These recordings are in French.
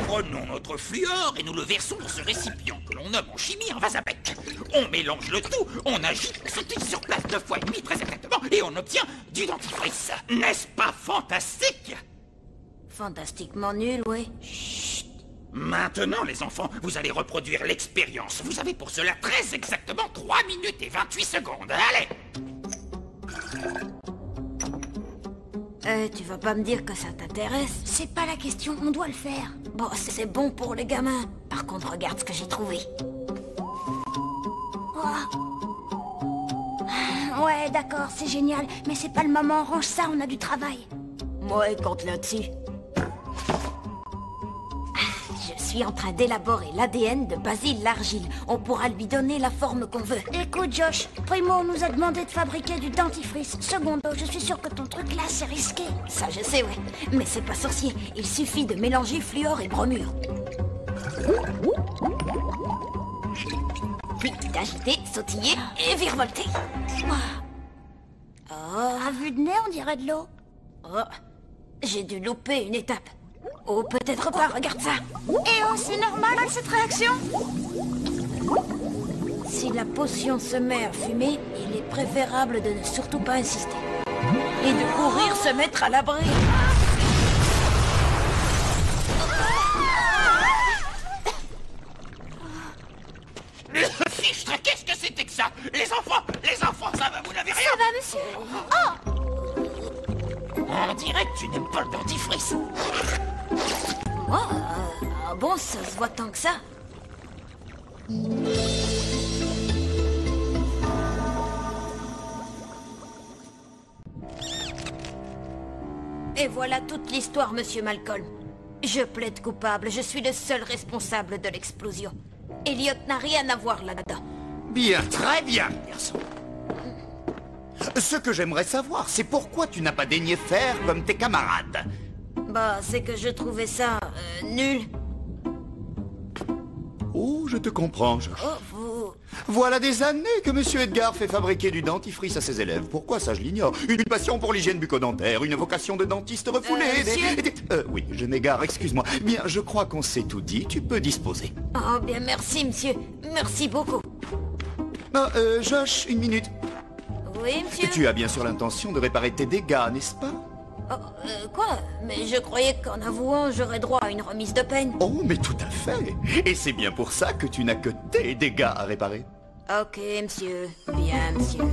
Prenons notre fluor et nous le versons dans ce récipient que l'on nomme en chimie un vase à bec. On mélange le tout, on agite, s'utilise sur place 2 fois et demi très exactement et on obtient du dentifrice. N'est-ce pas fantastique? Fantastiquement nul, oui. Chut. Maintenant, les enfants, vous allez reproduire l'expérience. Vous avez pour cela très exactement 3 minutes et 28 secondes. Allez! Tu vas pas me dire que ça t'intéresse? C'est pas la question, on doit le faire. Bon, c'est bon pour les gamins. Par contre, regarde ce que j'ai trouvé. Oh. Ouais, d'accord, c'est génial. Mais c'est pas le moment, range ça, on a du travail. Moi, compte là-dessus. Je suis en train d'élaborer l'ADN de Basile l'Argile. On pourra lui donner la forme qu'on veut. Écoute, Josh, Primo nous a demandé de fabriquer du dentifrice. Secondo, je suis sûr que ton truc là, c'est risqué. Ça, je sais, ouais. Mais c'est pas sorcier. Il suffit de mélanger fluor et bromure. Puis d'agiter, sautiller et virevolter. Oh. À vue de nez, on dirait de l'eau. Oh, j'ai dû louper une étape. Oh, peut-être pas, regarde ça. Eh oh, c'est normal cette réaction? Si la potion se met à fumer, il est préférable de ne surtout pas insister. Et de courir se mettre à l'abri. Fichtre, qu'est-ce que c'était que ça? Les enfants, ça va, vous n'avez rien? Ça va, monsieur? Oh! On dirait que tu n'aimes pas le dentifrice. Moi, bon, ça se voit tant que ça. Et voilà toute l'histoire, monsieur Malcolm. Je plaide coupable, je suis le seul responsable de l'explosion. Elliot n'a rien à voir là-dedans. Bien, très bien, garçon. Ce que j'aimerais savoir, c'est pourquoi tu n'as pas daigné faire comme tes camarades. Bah, c'est que je trouvais ça nul. Oh, je te comprends, Josh. Oh, vous... Voilà des années que Monsieur Edgar fait fabriquer du dentifrice à ses élèves. Pourquoi ça, je l'ignore. Une passion pour l'hygiène bucco-dentaire, une vocation de dentiste refoulée. Oui, je m'égare, excuse-moi. Bien, je crois qu'on s'est tout dit. Tu peux disposer. Oh, bien, merci, monsieur. Merci beaucoup. Josh, une minute. Oui, monsieur? Tu as bien sûr l'intention de réparer tes dégâts, n'est-ce pas? Oh, quoi? Mais je croyais qu'en avouant, j'aurais droit à une remise de peine. Oh, mais tout à fait. Et c'est bien pour ça que tu n'as que tes dégâts à réparer. Ok, monsieur. Bien, monsieur.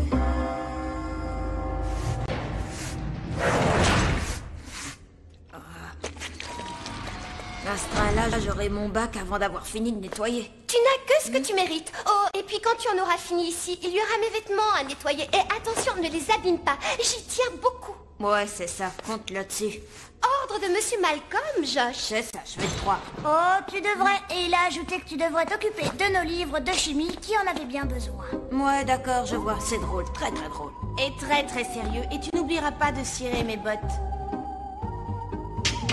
À ce train-là, j'aurai mon bac avant d'avoir fini de nettoyer. Tu n'as que ce que tu mérites. Oh, et puis quand tu en auras fini ici, il y aura mes vêtements à nettoyer. Et attention, ne les abîme pas. J'y tiens beaucoup. Ouais, c'est ça. Compte là-dessus. Ordre de Monsieur Malcolm, Josh. C'est ça, je vais te croire. Oh, tu devrais. Et il a ajouté que tu devrais t'occuper de nos livres de chimie qui en avaient bien besoin. Ouais, d'accord, je vois. C'est drôle, très très drôle. Et très très sérieux. Et tu n'oublieras pas de cirer mes bottes.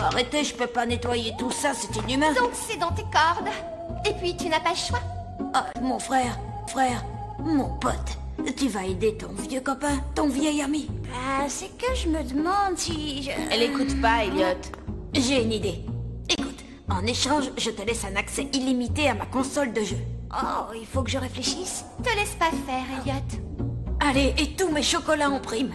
Arrêtez, je peux pas nettoyer tout ça, c'est inhumain. Donc c'est dans tes cordes. Et puis tu n'as pas le choix. Ah, mon frère, mon pote. Tu vas aider ton vieux copain, ton vieil ami. Ah, c'est que je me demande si je... Elle écoute pas, Elliot. J'ai une idée. Écoute, en échange, je te laisse un accès illimité à ma console de jeu. Oh, il faut que je réfléchisse. Te laisse pas faire, Elliot. Allez, et tous mes chocolats en prime.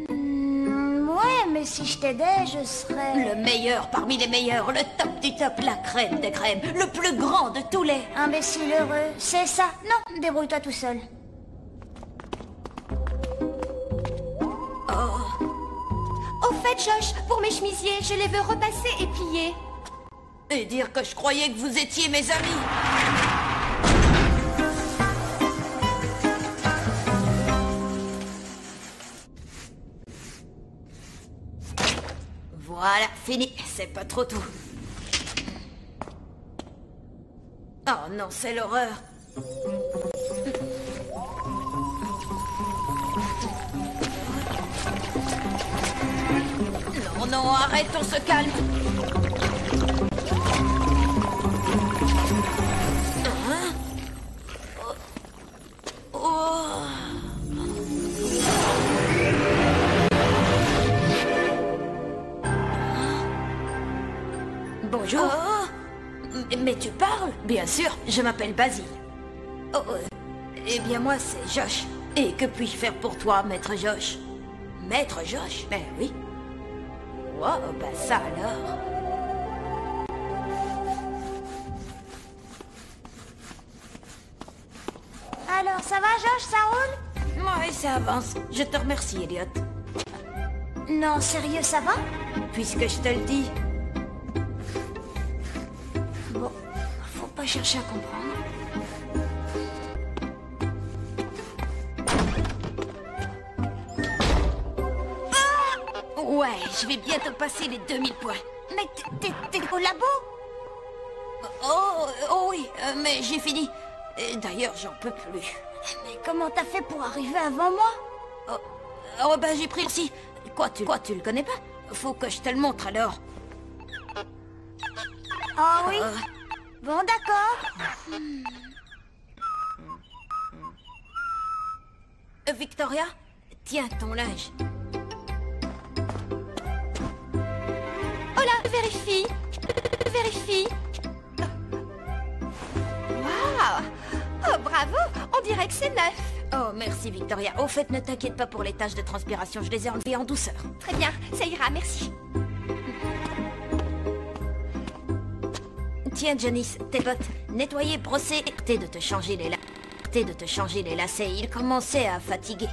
Ouais, mais si je t'aidais, je serais... Le meilleur parmi les meilleurs, le top du top, la crème des crèmes, le plus grand de tous les... Imbécile heureux, c'est ça. Non, débrouille-toi tout seul. Au fait, Josh, pour mes chemisiers, je les veux repasser et plier. Et dire que je croyais que vous étiez mes amis. Voilà, fini. C'est pas trop tôt. Oh non, c'est l'horreur. Non, non, arrête, on se calme. Hein? Oh. Bonjour. Mais tu parles? Bien sûr, je m'appelle Basile. Oh, eh bien moi c'est Josh. Et que puis-je faire pour toi, Maître Josh? Maître Josh? Ben oui. Wow, ben ça alors. Alors, ça va, Josh? Ça roule? Ouais, ça avance. Je te remercie, Elliot. Non, sérieux, ça va? Puisque je te le dis. Bon, faut pas chercher à comprendre. Ouais, je vais bientôt passer les 2000 points. Mais t'es au labo? Oh oui, mais j'ai fini. D'ailleurs, j'en peux plus. Mais comment t'as fait pour arriver avant moi? Oh ben j'ai pris aussi. Quoi, tu le connais pas? Faut que je te le montre alors. Ah oui? Bon, d'accord. Victoria, tiens ton linge. Oh là, vérifie. Vérifie. Waouh! Oh, bravo! On dirait que c'est neuf. Oh, merci Victoria. Au fait, ne t'inquiète pas pour les taches de transpiration, je les ai enlevées en douceur. Très bien, ça ira, merci. Tiens, Janice, tes bottes. Nettoyer, brosser, t'es de te changer les lacets. Il commençait à fatiguer.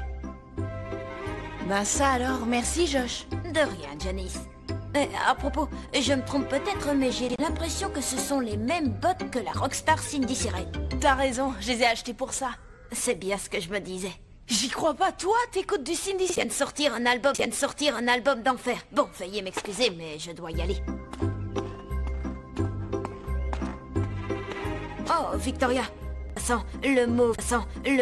Ben ça alors, merci Josh. De rien, Janice. À propos, je me trompe peut-être, mais j'ai l'impression que ce sont les mêmes bottes que la rockstar Cindy Sirène. T'as raison, je les ai achetées pour ça. C'est bien ce que je me disais. J'y crois pas, toi, t'écoutes du Cindy. Vient de sortir un album d'enfer. Bon, veuillez m'excuser, mais je dois y aller. Oh, Victoria. Le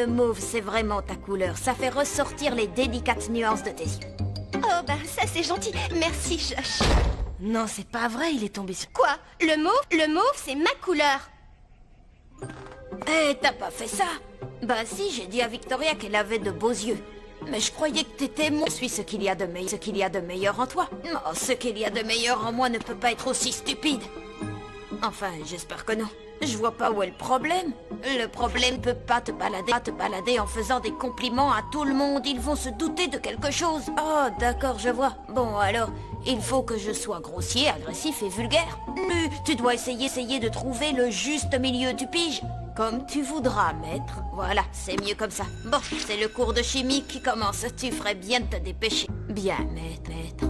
mauve, c'est vraiment ta couleur. Ça fait ressortir les délicates nuances de tes yeux. Oh, ben ça c'est gentil. Merci, Josh. Non, c'est pas vrai, il est tombé sur... Quoi? Le mauve, c'est ma couleur. Eh, t'as pas fait ça? Bah si, j'ai dit à Victoria qu'elle avait de beaux yeux. Mais je croyais que t'étais moi. Je suis ce qu'il y a de meilleur en toi. Non, ce qu'il y a de meilleur en moi ne peut pas être aussi stupide. Enfin, j'espère que non. Je vois pas où est le problème. Le problème peut pas te balader en faisant des compliments à tout le monde. Ils vont se douter de quelque chose. Oh, d'accord, je vois. Bon, alors, il faut que je sois grossier, agressif et vulgaire. Tu dois essayer de trouver le juste milieu, tu piges? Comme tu voudras, maître. Voilà, c'est mieux comme ça. Bon, c'est le cours de chimie qui commence. Tu ferais bien de te dépêcher. Bien, maître.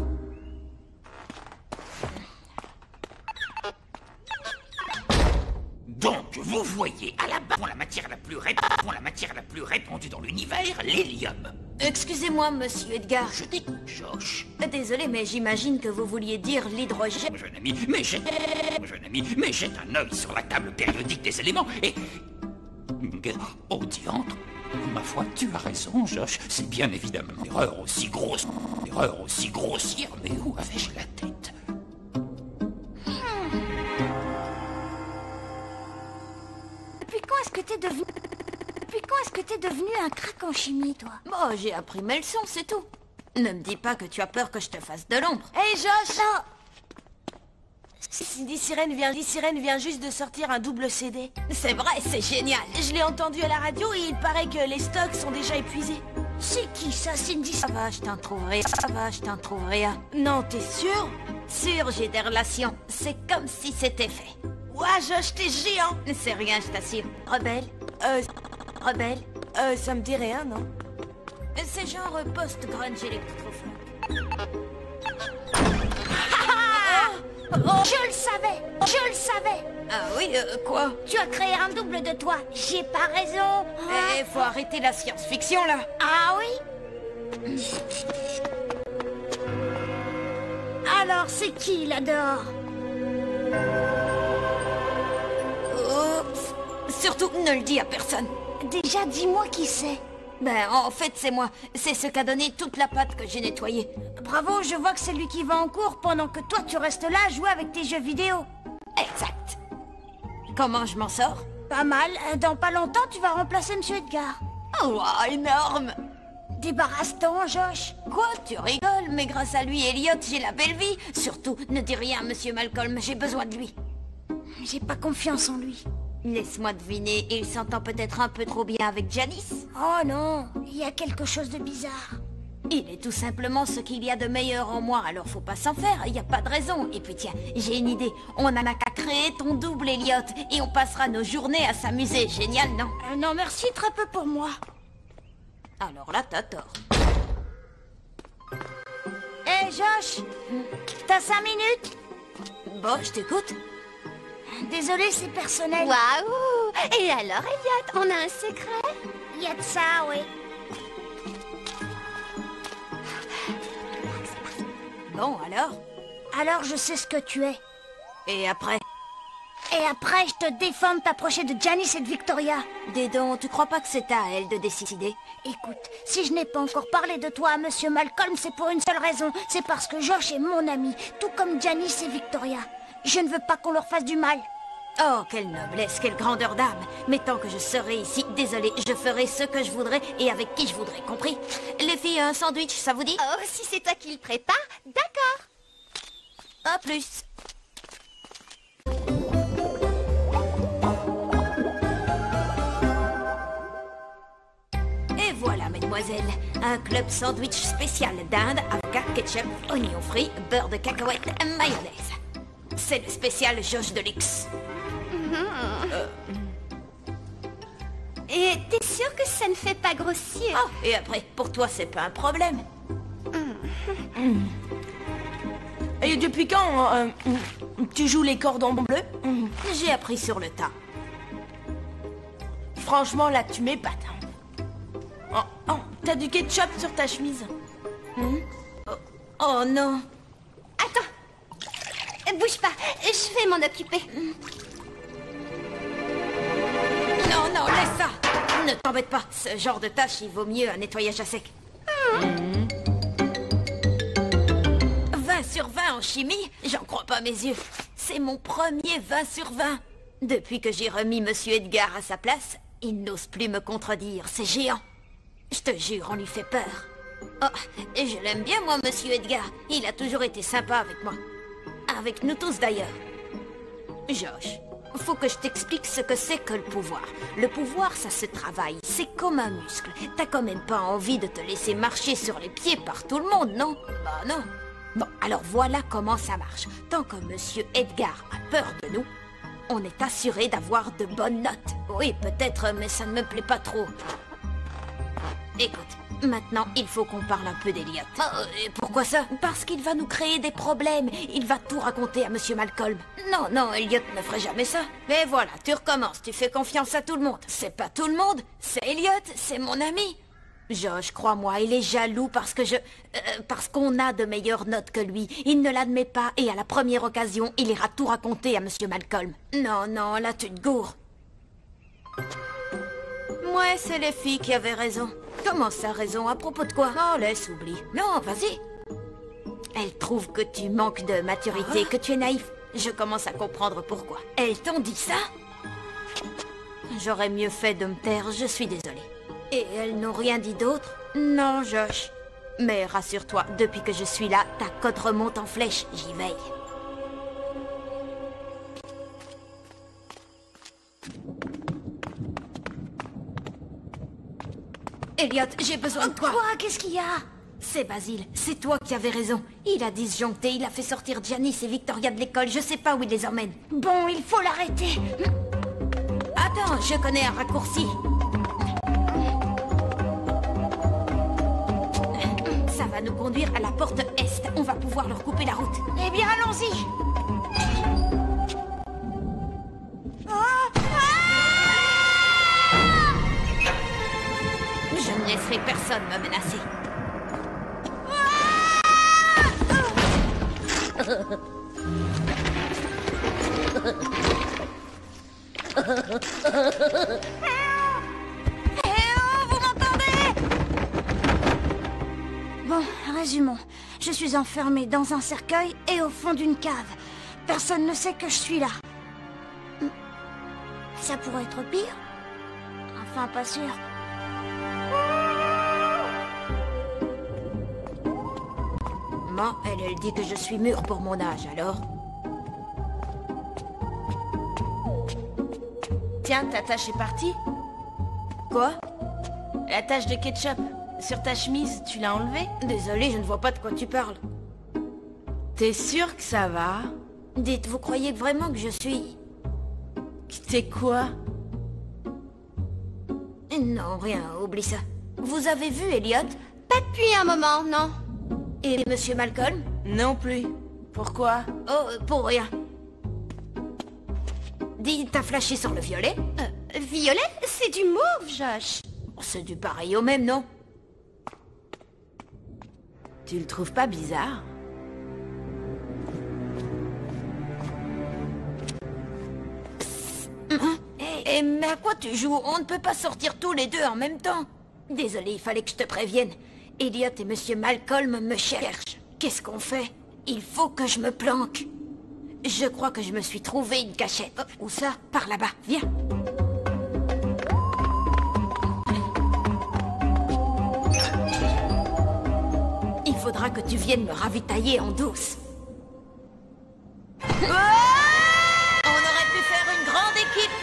Donc, vous voyez, à la base, la matière la plus répandue dans l'univers, l'hélium. Excusez-moi, monsieur Edgar. Je t'écoute, Josh. Désolé, mais j'imagine que vous vouliez dire l'hydrogène. Jeune ami, mais jette un œil sur la table périodique des éléments et... Oh, diantre. Ma foi, tu as raison, Josh. C'est bien évidemment une erreur aussi grossière, mais où avais-je la tête? Depuis quand est-ce que t'es devenu un crack en chimie, toi? Bon, j'ai appris mes leçons, c'est tout. Ne me dis pas que tu as peur que je te fasse de l'ombre. Hey Josh! Non. Cindy Sirène vient juste de sortir un double CD. C'est vrai, c'est génial. Je l'ai entendu à la radio et il paraît que les stocks sont déjà épuisés. C'est qui ça, Cindy? Ça va, je t'en trouverai un. Non, t'es sûr? Sûr, j'ai des relations. C'est comme si c'était fait. Ouah, Josh, t'es géant! C'est rien, je t'assure. Rebelle? Ça me dit rien, non? C'est genre post-grunge électrophobe. Je le savais. Ah oui, quoi? Tu as créé un double de toi. J'ai pas raison. Eh, faut arrêter la science-fiction, là. Ah oui? Alors, c'est qui, là dehors? Surtout, ne le dis à personne. Déjà, dis-moi qui c'est. Ben, en fait, c'est moi. C'est ce qu'a donné toute la pâte que j'ai nettoyée. Bravo, je vois que c'est lui qui va en cours pendant que toi, tu restes là à jouer avec tes jeux vidéo. Exact. Comment je m'en sors? Pas mal. Dans pas longtemps, tu vas remplacer Monsieur Edgar. Oh, wow, énorme. Débarrasse-t'en, Josh. Quoi? Tu rigoles, mais grâce à lui, Elliot, j'ai la belle vie. Surtout, ne dis rien, Monsieur Malcolm, j'ai besoin de lui. J'ai pas confiance en lui. Laisse-moi deviner, il s'entend peut-être un peu trop bien avec Janice. Oh non, il y a quelque chose de bizarre. Il est tout simplement ce qu'il y a de meilleur en moi, alors faut pas s'en faire, il n'y a pas de raison. Et puis tiens, j'ai une idée, on en a qu'à créer ton double Elliot, et on passera nos journées à s'amuser, génial, non? Non merci, très peu pour moi. Alors là, t'as tort. Hé Josh, t'as 5 minutes? Bon, je t'écoute. Désolé, c'est personnel. Waouh! Et alors, Elliot, on a un secret? Il y a de ça, oui. Bon, alors? Alors je sais ce que tu es. Et après? Et après, je te défends de t'approcher de Janice et de Victoria. Dis donc, tu crois pas que c'est à elle de décider? Écoute, si je n'ai pas encore parlé de toi à Monsieur Malcolm, c'est pour une seule raison. C'est parce que Josh est mon ami, tout comme Janice et Victoria. Je ne veux pas qu'on leur fasse du mal. Oh, quelle noblesse, quelle grandeur d'âme. Mais tant que je serai ici, désolé, je ferai ce que je voudrais et avec qui je voudrais, compris? Les filles, un sandwich, ça vous dit? Oh, si c'est toi qui le prépare, d'accord. À plus. Et voilà, mesdemoiselles, un club sandwich spécial dinde, avocat, ketchup, oignons frits, beurre de cacahuète, mayonnaise. C'est le spécial Josh de luxe. Et t'es sûr que ça ne fait pas grossir? Oh, et après, pour toi, c'est pas un problème. Et depuis quand tu joues les cordons bleus? J'ai appris sur le tas. Franchement, là, tu m'épates. Oh, t'as du ketchup sur ta chemise. Oh non. Attends. Bouge pas, je vais m'en occuper. Non, non, laisse ça. Ne t'embête pas. Ce genre de tâche, il vaut mieux un nettoyage à sec. 20 sur 20 en chimie? J'en crois pas mes yeux. C'est mon premier 20 sur 20. Depuis que j'ai remis Monsieur Edgar à sa place, il n'ose plus me contredire. C'est géant. Je te jure, on lui fait peur. Oh, et je l'aime bien, moi, Monsieur Edgar. Il a toujours été sympa avec moi. Avec nous tous, d'ailleurs. Josh, faut que je t'explique ce que c'est que le pouvoir. Le pouvoir, ça se travaille. C'est comme un muscle. T'as quand même pas envie de te laisser marcher sur les pieds par tout le monde, non? Bah non. Bon, alors voilà comment ça marche. Tant que Monsieur Edgar a peur de nous, on est assuré d'avoir de bonnes notes. Oui, peut-être, mais ça ne me plaît pas trop. Écoute, maintenant, il faut qu'on parle un peu d'Elliot. Et pourquoi ça? Parce qu'il va nous créer des problèmes. Il va tout raconter à Monsieur Malcolm. Non, non, Elliot ne ferait jamais ça. Mais voilà, tu recommences, tu fais confiance à tout le monde. C'est pas tout le monde, c'est Elliot, c'est mon ami. Josh, crois-moi, il est jaloux parce que parce qu'on a de meilleures notes que lui. Il ne l'admet pas et à la première occasion, il ira tout raconter à Monsieur Malcolm. Non, non, là tu te gourres. Ouais, c'est les filles qui avaient raison. Comment ça, raison? À propos de quoi? Oh, laisse, oublie. Non, vas-y. Elles trouvent que tu manques de maturité, que tu es naïf. Je commence à comprendre pourquoi. Elles t'ont dit ça? J'aurais mieux fait de me taire, je suis désolée. Et elles n'ont rien dit d'autre? Non, Josh. Mais rassure-toi, depuis que je suis là, ta cote remonte en flèche, j'y veille. Elliot, j'ai besoin de toi. Quoi? Qu'est-ce qu'il y a? C'est Basile, c'est toi qui avais raison. Il a disjoncté, il a fait sortir Janice et Victoria de l'école, je sais pas où il les emmène. Bon, il faut l'arrêter. Attends, je connais un raccourci. Ça va nous conduire à la porte Est. On va pouvoir leur couper la route. Eh bien, allons-y. Je ne laisserai personne me menacer. Vous m'entendez? Bon, résumons. Je suis enfermée dans un cercueil et au fond d'une cave. Personne ne sait que je suis là. Ça pourrait être pire. Enfin, pas sûr. Moi, elle dit que je suis mûre pour mon âge, alors? Tiens, ta tache est partie. Quoi? La tache de ketchup. Sur ta chemise, tu l'as enlevée? Désolée, je ne vois pas de quoi tu parles. T'es sûr que ça va? Dites, vous croyez vraiment que je suis... T'es quoi? Non, rien, oublie ça. Vous avez vu Elliot? Pas depuis un moment, non. Et Monsieur Malcolm? Non plus. Pourquoi? Oh, pour rien. Dis, t'as flashé sur le violet? Violet, c'est du mauve, Josh. C'est du pareil au même, non? Tu le trouves pas bizarre? Mais à quoi tu joues? On ne peut pas sortir tous les deux en même temps. Désolé, il fallait que je te prévienne. Elliot et Monsieur Malcolm me cherchent. Qu'est-ce qu'on fait? Il faut que je me planque. Je crois que je me suis trouvé une cachette. Oh, où ça? Par là-bas, viens. Il faudra que tu viennes me ravitailler en douce. On aurait pu faire une grande équipe.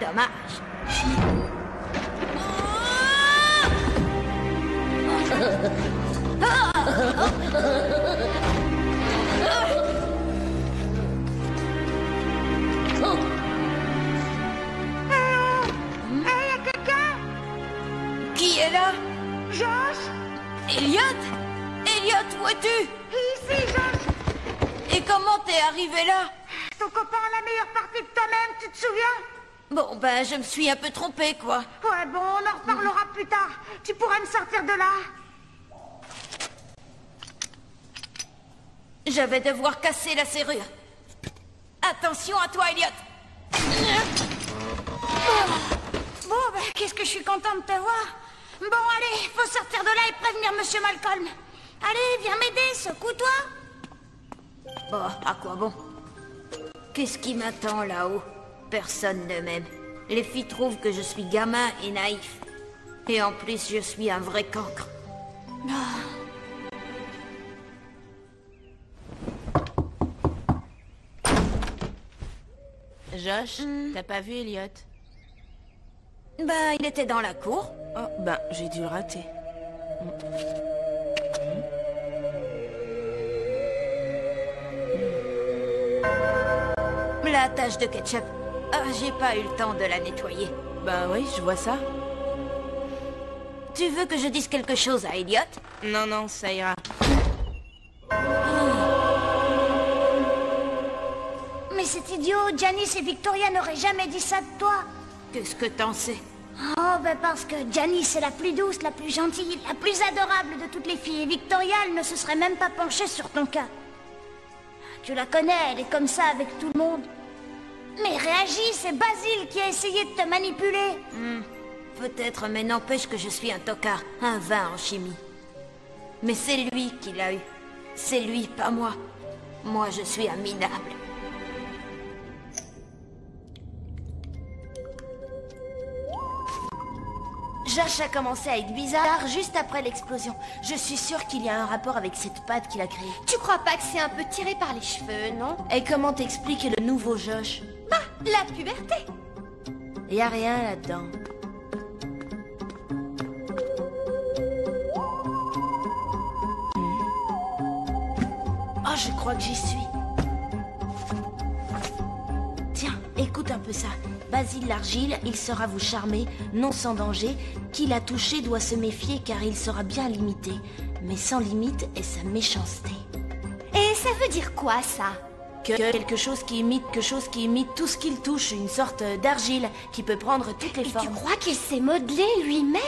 Dommage. Qui est là? Josh? Elliot? Elliot, où es-tu? Ici, Josh. Et comment t'es arrivé là? Ton copain a la meilleure partie de toi-même, tu te souviens? Bon, ben, je me suis un peu trompée, quoi. Ouais, bon, on en reparlera plus tard. Tu pourras me sortir de là. Je vais devoir casser la serrure. Attention à toi, Elliot. Bon, ben, qu'est-ce que je suis contente de te voir. Bon, allez, faut sortir de là et prévenir Monsieur Malcolm. Allez, viens m'aider, secoue-toi. Bon, à quoi bon? Qu'est-ce qui m'attend là-haut? Personne ne m'aime. Les filles trouvent que je suis gamin et naïf. Et en plus, je suis un vrai cancre. Josh, t'as pas vu Elliot? Ben, il était dans la cour. Oh, ben, j'ai dû le rater. La tache de ketchup. Ah, j'ai pas eu le temps de la nettoyer. Ben oui, je vois ça. Tu veux que je dise quelque chose à Elliot? Non, non, ça ira. Mais c'est idiot, Janice et Victoria n'auraient jamais dit ça de toi. Qu'est-ce que t'en sais? Oh, ben parce que Janice est la plus douce, la plus gentille, la plus adorable de toutes les filles. Et Victoria, elle ne se serait même pas penchée sur ton cas. Tu la connais, elle est comme ça avec tout le monde. Mais réagis, c'est Basile qui a essayé de te manipuler. Peut-être, mais n'empêche que je suis un tocard, un vin en chimie. Mais c'est lui qui l'a eu. C'est lui, pas moi. Moi, je suis un minable. Josh a commencé à être bizarre juste après l'explosion. Je suis sûre qu'il y a un rapport avec cette pâte qu'il a créée. Tu crois pas que c'est un peu tiré par les cheveux, non? Et comment t'expliques le nouveau Josh? Bah, la puberté. Y a rien là-dedans. Oh, je crois que j'y suis. Tiens, écoute un peu ça. Basile l'Argile, il saura vous charmer, non sans danger. Qui l'a touché doit se méfier car il sera bien limité. Mais sans limite est sa méchanceté. Et ça veut dire quoi, ça? Quelque chose qui imite tout ce qu'il touche, une sorte d'argile qui peut prendre toutes les Et formes. tu crois qu'il s'est modelé lui-même?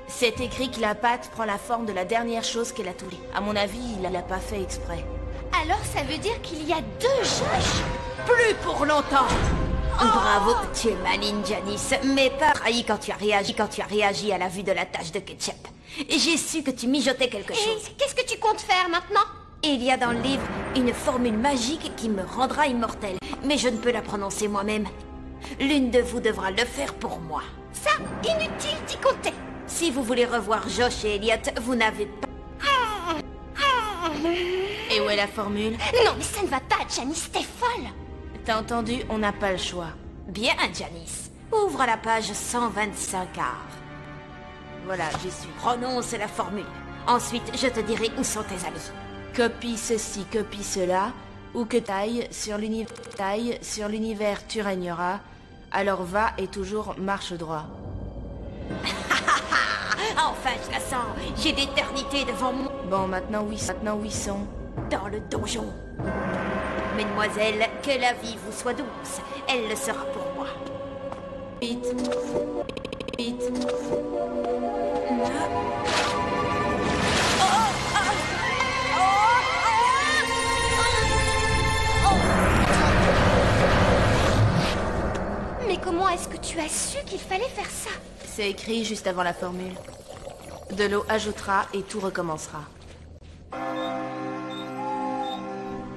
C'est écrit que la pâte prend la forme de la dernière chose qu'elle a touchée. À mon avis, il l'a pas fait exprès. Alors ça veut dire qu'il y a deux Josh? Plus pour longtemps. Bravo, tu es maligne, Janice, mais pas trahi quand tu as réagi à la vue de la tache de ketchup. J'ai su que tu mijotais quelque chose. Et qu'est-ce que tu comptes faire maintenant? Il y a dans le livre une formule magique qui me rendra immortelle, mais je ne peux la prononcer moi-même. L'une de vous devra le faire pour moi. Ça, inutile d'y compter. Si vous voulez revoir Josh et Elliot, vous n'avez pas... Et où est la formule? Non, mais ça ne va pas, Janice, t'es folle. T'as entendu? On n'a pas le choix. Bien, Janice. Ouvre la page 125 art. Voilà, j'y suis. Prononce la formule. Ensuite, je te dirai où sont tes amis. Copie ceci, copie cela, ou que taille sur l'univers tu régneras, alors va et toujours marche droit. Enfin, je la sens. J'ai l'éternité devant moi. Bon, maintenant où ils sont. Dans le donjon. Mesdemoiselles, que la vie vous soit douce. Elle le sera pour moi. Vite. Vite. Mais comment est-ce que tu as su qu'il fallait faire ça? C'est écrit juste avant la formule. De l'eau ajoutera et tout recommencera.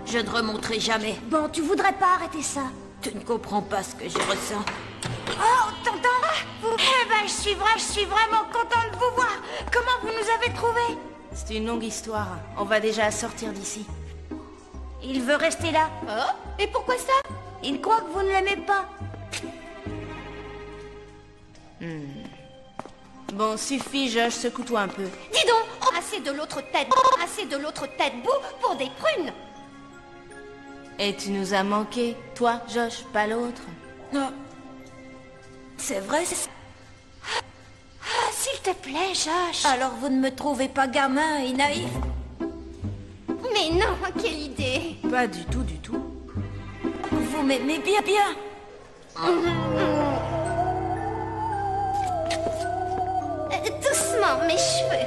Je ne remonterai jamais. Bon, tu voudrais pas arrêter ça? Tu ne comprends pas ce que je ressens. Oh, t'entends? Eh ben, je suis vraiment contente de vous voir. Comment vous nous avez trouvés? C'est une longue histoire. On va déjà sortir d'ici. Il veut rester là. Oh? Et pourquoi ça? Il croit que vous ne l'aimez pas. Bon, suffit, Josh, secoue-toi un peu. Dis donc, assez de l'autre tête boue pour des prunes. Et tu nous as manqué, toi, Josh, pas l'autre. Non. C'est vrai, Ah, s'il te plaît, Josh. Alors vous ne me trouvez pas gamin et naïf? Mais non, quelle idée. Pas du tout, du tout. Vous m'aimez bien, bien. Doucement, mes cheveux.